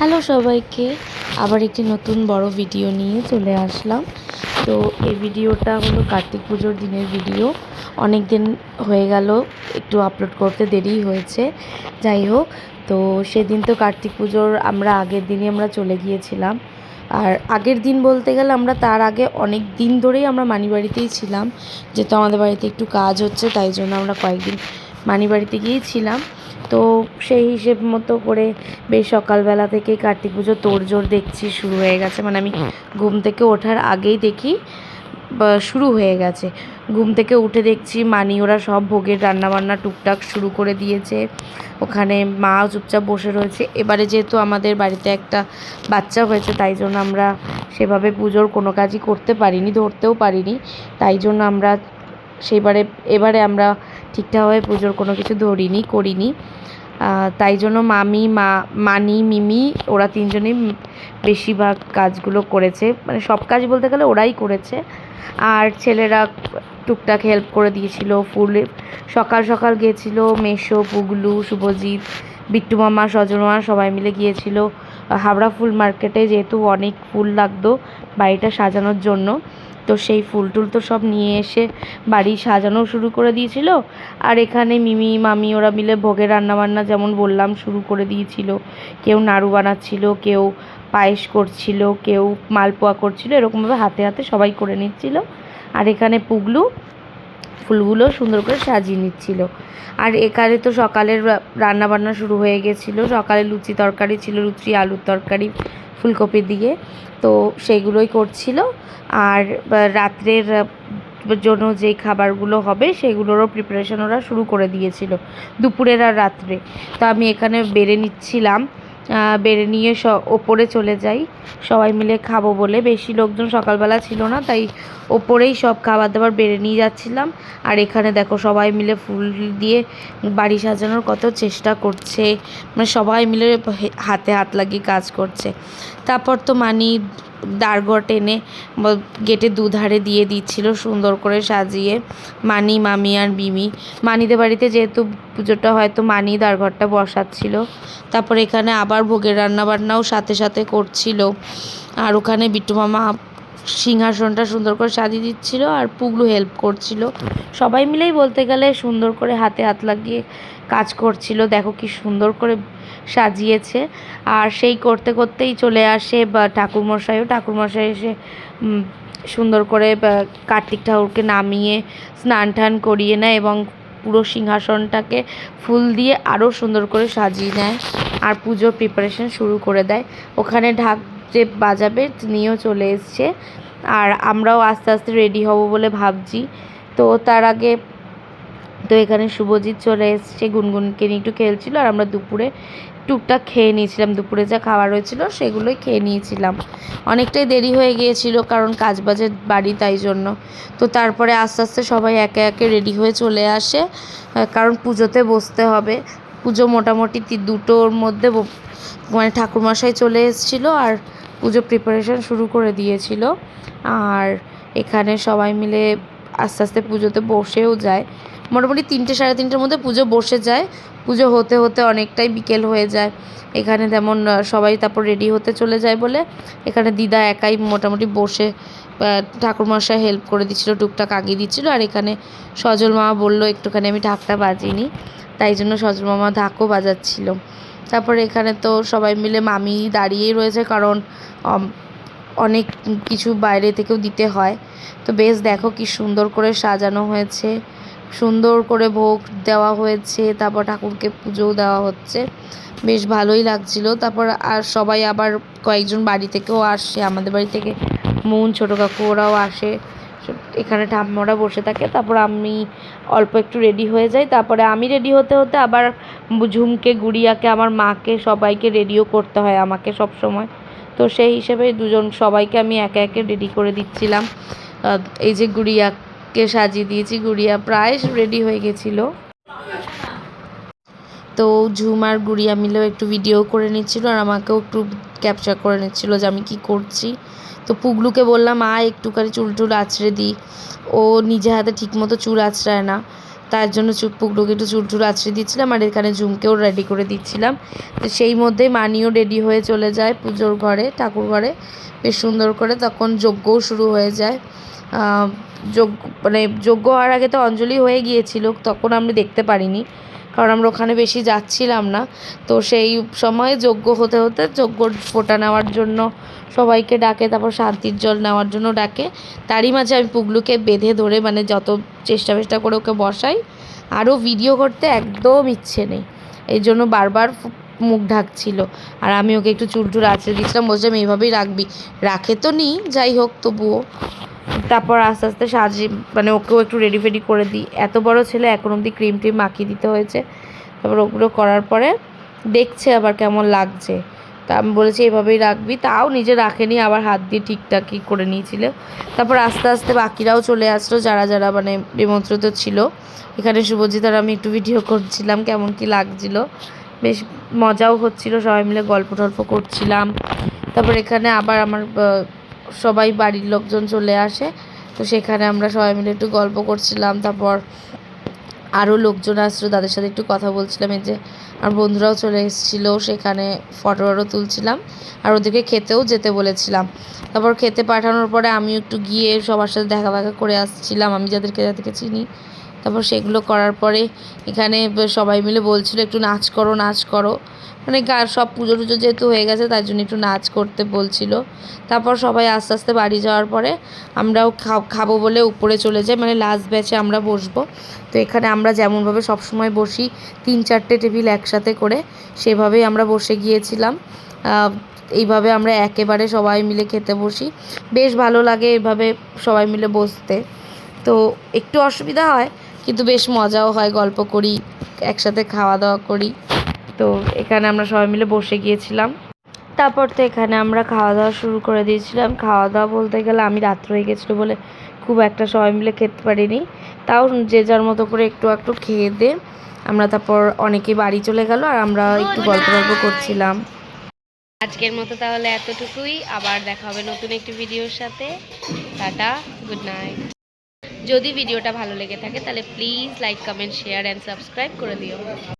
Hello সবাইকে, আবার একটি নতুন বড় ভিডিও নিয়ে চলে আসলাম। তো এই ভিডিওটা হলো কার্তিক পুজোর দিনের ভিডিও। অনেক দিন হয়ে গেল, একটু আপলোড করতে দেরি হয়েছে। যাই হোক, তো সেদিন তো কার্তিক পুজোর আগের দিনই আমরা চলে গিয়েছিলাম। আর আগের দিন বলতে গেলে আমরা তার আগে অনেক দিন ধরেই আমরা মানিবাড়িতেই ছিলাম, যেহেতু আমাদের বাড়িতে একটু কাজ হচ্ছে, তাই জন্য আমরা কয়েকদিন মানিবাড়িতে গিয়েই ছিলাম। তো সেই হিসেব মতো করে বেশ সকালবেলা থেকেই কার্তিক পুজোর তোড়জোড় দেখছি শুরু হয়ে গেছে। মানে আমি ঘুম থেকে ওঠার আগেই দেখি শুরু হয়ে গেছে। ঘুম থেকে উঠে দেখছি মানি ওরা সব ভোগের রান্নাবান্না টুকটাক শুরু করে দিয়েছে। ওখানে মা চুপচাপ বসে রয়েছে। এবারে যেহেতু আমাদের বাড়িতে একটা বাচ্চা হয়েছে, তাই জন্য আমরা সেভাবে পুজোর কোনো কাজই করতে পারিনি, ধরতেও পারিনি। তাই জন্য আমরা এবারে আমরা ঠিকঠাকভাবে পুজোর কোনো কিছু করিনি। তাই জন্য মানি মিমি ওরা তিনজনেই বেশিরভাগ কাজগুলো করেছে, মানে সব কাজ বলতে গেলে ওরাই করেছে। আর ছেলেরা টুকটাক হেল্প করে দিয়েছিল। সকাল সকাল গিয়েছিল মেশো, পুগলু, শুভজিৎ, বিট্টু মামা, সজল মামা সবাই মিলে গিয়েছিল হাওড়া ফুল মার্কেটে, যেহেতু অনেক ফুল লাগতো বাড়িটা সাজানোর জন্য। তো সেই ফুল টুল তো সব নিয়ে এসে বাড়ি সাজানো শুরু করে দিয়েছিল। আর এখানে মিমি মামি ওরা মিলে ভোগের রান্নাবান্না যেমন বললাম শুরু করে দিয়েছিল। কেউ নাড়ু বানাচ্ছিল, কেউ পায়েস করছিল, কেউ মালপোয়া করছিল, এরকমভাবে হাতে হাতে সবাই করে নিচ্ছিল। আর এখানে পুগলু ফুলগুলো সুন্দর করে সাজিয়ে নিচ্ছিল। আর এখানে তো সকালের রান্নাবান্না শুরু হয়ে গেছিলো। সকালে লুচি তরকারি ছিল, লুচি আলুর তরকারি ফুলকপি দিয়ে, তো সেইগুলোই করছিল। আর রাত্রের জন্য যেই খাবারগুলো হবে সেগুলোরও প্রিপারেশন ওরা শুরু করে দিয়েছিল, দুপুরের আর রাত্রে। তো আমি এখানে বেড়ে নিচ্ছিলাম, বেড়ে নিয়ে ওপরে চলে যাই সবাই মিলে খাবো বলে। বেশি লোকজন সকালবেলা ছিল না, তাই ওপরেই সব খাবার দাবার বেড়ে নিয়ে যাচ্ছিলাম। আর এখানে দেখো সবাই মিলে ফুল দিয়ে বাড়ি সাজানোর কত চেষ্টা করছে, মানে সবাই মিলে হাতে হাত লাগিয়ে কাজ করছে। তারপর তো মানি দাঁড়ঘর টেনে গেটে দুধারে দিয়ে দিচ্ছিল সুন্দর করে সাজিয়ে, মানি মামি আর মিমি। মানিদের বাড়িতে যেহেতু পুজোটা হয়তো মানি দাঁড়ঘরটা বসাচ্ছিল। তারপর এখানে আবার ভোগের রান্নাবান্নাও সাথে সাথে করছিল। আর ওখানে বিট্টু মামা সিংহাসনটা সুন্দর করে সাজিয়ে দিচ্ছিল, আর পুগলু হেল্প করছিল। সবাই মিলেই বলতে গেলে সুন্দর করে হাতে হাত লাগিয়ে কাজ করছিল। দেখো কি সুন্দর করে সাজিয়েছে। আর সেই করতে করতেই চলে আসে ঠাকুরমশাই এসে সুন্দর করে কার্তিক ঠাকুরকে নামিয়ে স্নান টান করিয়ে নেয় এবং পুরো সিংহাসনটাকে ফুল দিয়ে আরও সুন্দর করে সাজিয়ে নেয় আর পুজোর প্রিপারেশন শুরু করে দেয়। ওখানে ঢাক যে বাজাবে নিয়েও চলে এসছে। আর আমরাও আস্তে আস্তে রেডি হব বলে ভাবছি। তো তার আগে তো এখানে শুভজিৎ চলে এসছে, গুনগুনকে নিয়ে একটু খেলছিল। আর আমরা দুপুরে টুকটাক খেয়ে নিয়েছিলাম, দুপুরে যা খাবার হয়েছিল সেগুলোই খেয়ে নিয়েছিলাম। অনেকটাই দেরি হয়ে গিয়েছিল কারণ কাজ বাজের বাড়ি, তাই জন্য। তো তারপরে আস্তে আস্তে সবাই একে একে রেডি হয়ে চলে আসে, কারণ পুজোতে বসতে হবে। পুজো মোটামুটি 2টোর মধ্যে মানে ঠাকুরমশাই চলে এসেছিলো আর পুজো প্রিপারেশন শুরু করে দিয়েছিল। আর এখানে সবাই মিলে আস্তে আস্তে পুজোতে বসেও যায়। মোটামুটি 3টে সাড়ে 3টের মধ্যে পুজো বসে যায়। পুজো হতে হতে অনেকটাই বিকেল হয়ে যায়। এখানে যেমন সবাই তারপর রেডি হতে চলে যায় বলে এখানে দিদা একাই মোটামুটি বসে ঠাকুরমশাই হেল্প করে দিচ্ছিলো, টুকটাক আগিয়ে দিচ্ছিলো। আর এখানে সজল মামা বললো একটুখানি আমি ঢাকটা বাজিনি, তাই জন্য সজল মামা ঢাকও বাজাচ্ছিল। তারপরে এখানে তো সবাই মিলে মামি দাঁড়িয়েই রয়েছে, কারণ অনেক কিছু বাইরে থেকেও দিতে হয়। তো বেশ দেখো কি সুন্দর করে সাজানো হয়েছে, সুন্দর করে ভোগ দেওয়া হয়েছে, তারপর ঠাকুরকে পুজোও দেওয়া হচ্ছে, বেশ ভালোই লাগছিল। তারপর আর সবাই আবার কয়েকজন বাড়ি থেকেও আসে, আমাদের বাড়ি থেকে ছোটো কাকু ওরাও আসে, এখানে ঠাম্মারা বসে থাকে। তারপর আমি অল্প একটু রেডি হয়ে যাই। তারপরে আমি রেডি হতে হতে আবার ঝুমকে, গুড়িয়াকে, আমার মাকে সবাইকে রেডিও করতে হয় আমাকে সব সময়। তো সেই হিসেবে সবাইকে আমি একে একে রেডি করে দিচ্ছিলাম। এই যে গুড়িয়াকে সাজিয়ে দিয়েছি, গুড়িয়া প্রায় রেডি হয়ে গেছিলো। তো ঝুম আর গুড়িয়া মিলেও একটু ভিডিও করে নিচ্ছিলো আর আমাকেও একটু ক্যাপচার করে নিচ্ছিলো যে আমি কী করছি। তো পুগলুকে বললাম একটুখানি চুল টুল আঁচড়ে দিই, ও নিজে হাতে ঠিকমতো চুল আঁচড়ায় না, তার জন্য পুগলুকে একটু চুল আছড়ে দিচ্ছিলাম, আর এখানে ঝুমকেও রেডি করে দিচ্ছিলাম। তো সেই মধ্যেই মানিও রেডি হয়ে চলে যায় পুজোর ঘরে, ঠাকুর ঘরে বেশ সুন্দর করে। তখন যজ্ঞও শুরু হয়ে যায়। যজ্ঞ মানে যজ্ঞ হওয়ার আগে তো অঞ্জলি হয়ে গিয়েছিল, তখন আমরা দেখতে পারিনি, কারণ আমরা ওখানে বেশি যাচ্ছিলাম না। তো সেই সময় যজ্ঞ হতে হতে যজ্ঞর ফোঁটা নেওয়ার জন্য সবাইকে ডাকে, তারপর শান্তির জল নেওয়ার জন্য ডাকে। তারই মাঝে আমি পুগলুকে বেঁধে ধরে মানে যত চেষ্টা করে ওকে বসাই, আরও ভিডিও করতে একদম ইচ্ছে নেই, এই জন্য বারবার মুখ ঢাকছিল। আর আমি ওকে একটু চুল আঁচড়ে দিয়েছিলাম, বলছিলাম এইভাবেই রাখবি, রাখে তো নি, যাই হোক তবুও। তারপর আস্তে আস্তে সাজিয়ে মানে ওকেও একটু রেডি ফেডি করে দিই। এত বড় ছেলে, এখন অবধি ক্রিম টিম মাখিয়ে দিতে হয়েছে। তারপর ওগুলো করার পরে দেখছে আবার কেমন লাগছে, তা আমি বলেছি এভাবেই রাখবি, তাও নিজে রাখেনি, আবার হাত দিয়ে ঠিকঠাকই করে নিয়েছিল। তারপর আস্তে আস্তে বাকিরাও চলে আসলো, যারা যারা মানে নিমন্ত্রিত ছিল। এখানে শুভজিৎ আর আমি একটু ভিডিও করছিলাম, কেমন কি লাগছিল, বেশ মজাও হচ্ছিল, সবাই মিলে গল্প টল্প করছিলাম। তারপর এখানে আবার আমার সবাই বাড়ির লোকজন চলে আসে, তো সেখানে আমরা সবাই মিলে একটু গল্প করছিলাম। তারপর আরও লোকজন আসলো, তাদের সাথে একটু কথা বলছিলাম। এই যে আমার বন্ধুরাও চলে এসেছিলো, সেখানে ফটো তুলছিলাম, আর ওদেরকে খেতেও যেতে বলেছিলাম। তারপর খেতে পাঠানোর পরে আমি একটু গিয়ে সবার সাথে দেখা করে আসছিলাম, আমি যাদেরকে চিনি। তারপর সেগুলো করার পরে এখানে সবাই মিলে বলছিল একটু নাচ করো, মানে সব পুজো টুজো যেহেতু হয়ে গেছে, তার জন্য একটু নাচ করতে বলছিল। তারপর সবাই আস্তে আস্তে বাড়ি যাওয়ার পরে আমরাও খাবো বলে উপরে চলে যাই, মানে লাস্ট ব্যাচে আমরা বসবো। তো এখানে আমরা যেমনভাবে সবসময় বসি 3-4টে টেবিল একসাথে করে, সেভাবেই আমরা বসে গিয়েছিলাম। এইভাবে আমরা একেবারে সবাই মিলে খেতে বসি, বেশ ভালো লাগে এভাবে সবাই মিলে বসতে। তো একটু অসুবিধা হয়, কিন্তু বেশ মজাও হয়, গল্প করি, একসাথে খাওয়া দাওয়া করি। তো এখানে আমরা সবাই মিলে বসে গিয়েছিলাম। তারপর তো এখানে আমরা খাওয়া দাওয়া শুরু করে দিয়েছিলাম। খাওয়া দাওয়া বলতে গেলে আমি রাত্র হয়ে গেছিলো বলে খুব একটা সবাই মিলে খেতে পারিনি, তাও যে যার মতো করে একটু খেয়ে দিয়ে আমরা তারপর অনেকে বাড়ি চলে গেল, আর আমরা একটু গল্প করছিলাম। আজকের মতো তাহলে এতটুকুই, আবার দেখা হবে নতুন একটি ভিডিওর সাথে। Tata, good night. যদি ভিডিওটা ভালো লেগে থাকে তাহলে please like, comment, share and subscribe করে দিও।